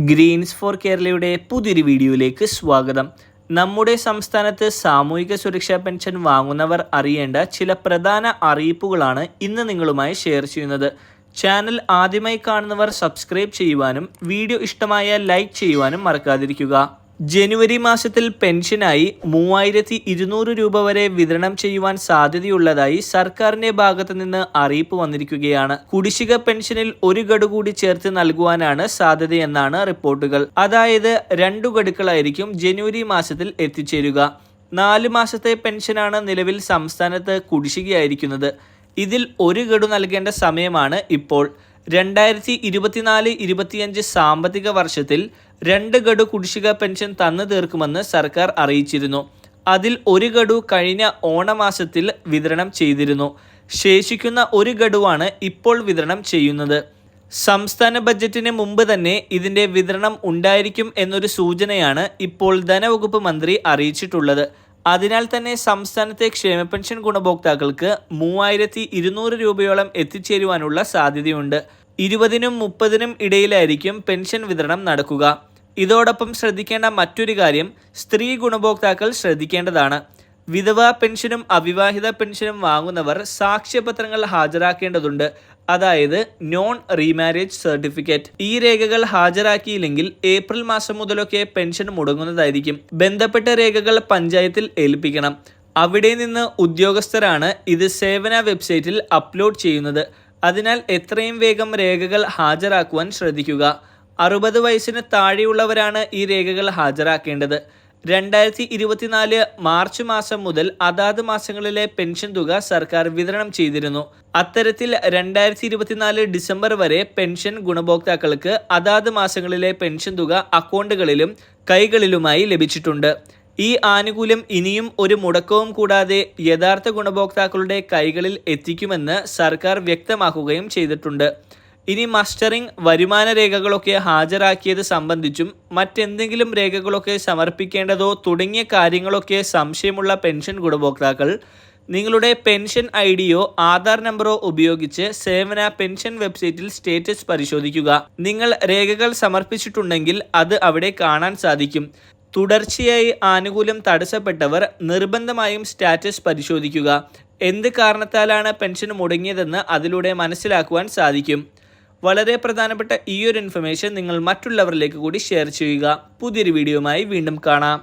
Green's four കേരളയുടെ പുതിയൊരു വീഡിയോയിലേക്ക് സ്വാഗതം. നമ്മുടെ സംസ്ഥാനത്ത് സാമൂഹിക സുരക്ഷാ പെൻഷൻ വാങ്ങുന്നവർ അറിയേണ്ട ചില പ്രധാന അറിയിപ്പുകളാണ് ഇന്ന് നിങ്ങളുമായി ഷെയർ ചെയ്യുന്നത്. ചാനൽ ആദ്യമായി കാണുന്നവർ സബ്സ്ക്രൈബ് ചെയ്യുവാനും വീഡിയോ ഇഷ്ടമായാൽ ലൈക്ക് ചെയ്യുവാനും മറക്കാതിരിക്കുക. ജനുവരി മാസത്തിൽ പെൻഷനായി 3200 രൂപ വരെ വിതരണം ചെയ്യുവാൻ സാധ്യതയുള്ളതായി സർക്കാരിന്റെ ഭാഗത്തു നിന്ന് അറിയിപ്പ് വന്നിരിക്കുകയാണ്. കുടിശ്ശിക പെൻഷനിൽ ഒരു ഗഡു കൂടി ചേർത്ത് നൽകുവാനാണ് സാധ്യതയെന്നാണ് റിപ്പോർട്ടുകൾ. അതായത് 2 ഗഡുക്കളായിരിക്കും ജനുവരി മാസത്തിൽ എത്തിച്ചേരുക. 4 മാസത്തെ പെൻഷനാണ് നിലവിൽ സംസ്ഥാനത്ത് കുടിശ്ശികയായിരിക്കുന്നത്. ഇതിൽ ഒരു ഗഡു നൽകേണ്ട സമയമാണ് ഇപ്പോൾ. 2024-25 സാമ്പത്തിക വർഷത്തിൽ 2 ഗഡു കുടിശ്ശിക പെൻഷൻ തന്നു തീർക്കുമെന്ന് സർക്കാർ അറിയിച്ചിരുന്നു. അതിൽ ഒരു ഗഡു കഴിഞ്ഞ ഓണമാസത്തിൽ വിതരണം ചെയ്തിരുന്നു. ശേഷിക്കുന്ന ഒരു ഗഡുവാണ് ഇപ്പോൾ വിതരണം ചെയ്യുന്നത്. സംസ്ഥാന ബജറ്റിന് മുമ്പ് തന്നെ ഇതിന്റെ വിതരണം ഉണ്ടായിരിക്കും എന്നൊരു സൂചനയാണ് ഇപ്പോൾ ധനവകുപ്പ് മന്ത്രി അറിയിച്ചിട്ടുള്ളത്. അതിനാൽ തന്നെ സംസ്ഥാനത്തെ ക്ഷേമ പെൻഷൻ ഗുണഭോക്താക്കൾക്ക് 3200 രൂപയോളം എത്തിച്ചേരുവാനുള്ള സാധ്യതയുണ്ട്. 20-നും 30-നും ഇടയിലായിരിക്കും പെൻഷൻ വിതരണം നടക്കുക. ഇതോടൊപ്പം ശ്രദ്ധിക്കേണ്ട മറ്റൊരു കാര്യം സ്ത്രീ ഗുണഭോക്താക്കൾ ശ്രദ്ധിക്കേണ്ടതാണ്. വിധവാ പെൻഷനും അവിവാഹിത പെൻഷനും വാങ്ങുന്നവർ സാക്ഷ്യപത്രങ്ങൾ ഹാജരാക്കേണ്ടതുണ്ട്. അതായത് നോൺ റീമാരേജ് സർട്ടിഫിക്കറ്റ്. ഈ രേഖകൾ ഹാജരാക്കിയില്ലെങ്കിൽ ഏപ്രിൽ മാസം മുതലൊക്കെ പെൻഷൻ മുടങ്ങുന്നതായിരിക്കും. ബന്ധപ്പെട്ട രേഖകൾ പഞ്ചായത്തിൽ ഏൽപ്പിക്കണം. അവിടെ നിന്ന് ഉദ്യോഗസ്ഥരാണ് ഇത് സേവന വെബ്സൈറ്റിൽ അപ്ലോഡ് ചെയ്യുന്നത്. അതിനാൽ എത്രയും വേഗം രേഖകൾ ഹാജരാക്കുവാൻ ശ്രദ്ധിക്കുക. 60 വയസ്സിന് താഴെയുള്ളവരാണ് ഈ രേഖകൾ ഹാജരാക്കേണ്ടത്. 2024 മാർച്ച് മാസം മുതൽ അതാത് മാസങ്ങളിലെ പെൻഷൻ തുക സർക്കാർ വിതരണം ചെയ്തിരുന്നു. അത്തരത്തിൽ 2024 ഡിസംബർ വരെ പെൻഷൻ ഗുണഭോക്താക്കൾക്ക് അതാത് മാസങ്ങളിലെ പെൻഷൻ തുക അക്കൗണ്ടുകളിലും കൈകളിലുമായി ലഭിച്ചിട്ടുണ്ട്. ഈ ആനുകൂല്യം ഇനിയും ഒരു മുടക്കവും കൂടാതെ യഥാർത്ഥ ഗുണഭോക്താക്കളുടെ കൈകളിൽ എത്തിക്കുമെന്ന് സർക്കാർ വ്യക്തമാക്കുകയും ചെയ്തിട്ടുണ്ട്. ഇനി മസ്റ്ററിംഗ്, വരുമാന രേഖകളൊക്കെ ഹാജരാക്കിയത് സംബന്ധിച്ചും മറ്റെന്തെങ്കിലും രേഖകളൊക്കെ സമർപ്പിക്കേണ്ടതോ തുടങ്ങിയ കാര്യങ്ങളൊക്കെ സംശയമുള്ള പെൻഷൻ ഗുണഭോക്താക്കൾ നിങ്ങളുടെ പെൻഷൻ ഐഡിയോ ആധാർ നമ്പറോ ഉപയോഗിച്ച് സേവന പെൻഷൻ വെബ്സൈറ്റിൽ സ്റ്റേറ്റസ് പരിശോധിക്കുക. നിങ്ങൾ രേഖകൾ സമർപ്പിച്ചിട്ടുണ്ടെങ്കിൽ അത് അവിടെ കാണാൻ സാധിക്കും. തുടർച്ചയായി ആനുകൂല്യം തടസ്സപ്പെട്ടവർ നിർബന്ധമായും സ്റ്റാറ്റസ് പരിശോധിക്കുക. എന്ത് കാരണത്താലാണ് പെൻഷൻ മുടങ്ങിയതെന്ന് അതിലൂടെ മനസ്സിലാക്കുവാൻ സാധിക്കും. വളരെ പ്രധാനപ്പെട്ട ഈ ഒരു ഇൻഫർമേഷൻ നിങ്ങൾ മറ്റുള്ളവരിലേക്ക് കൂടി ഷെയർ ചെയ്യുക. പുതിയൊരു വീഡിയോയുമായി വീണ്ടും കാണാം.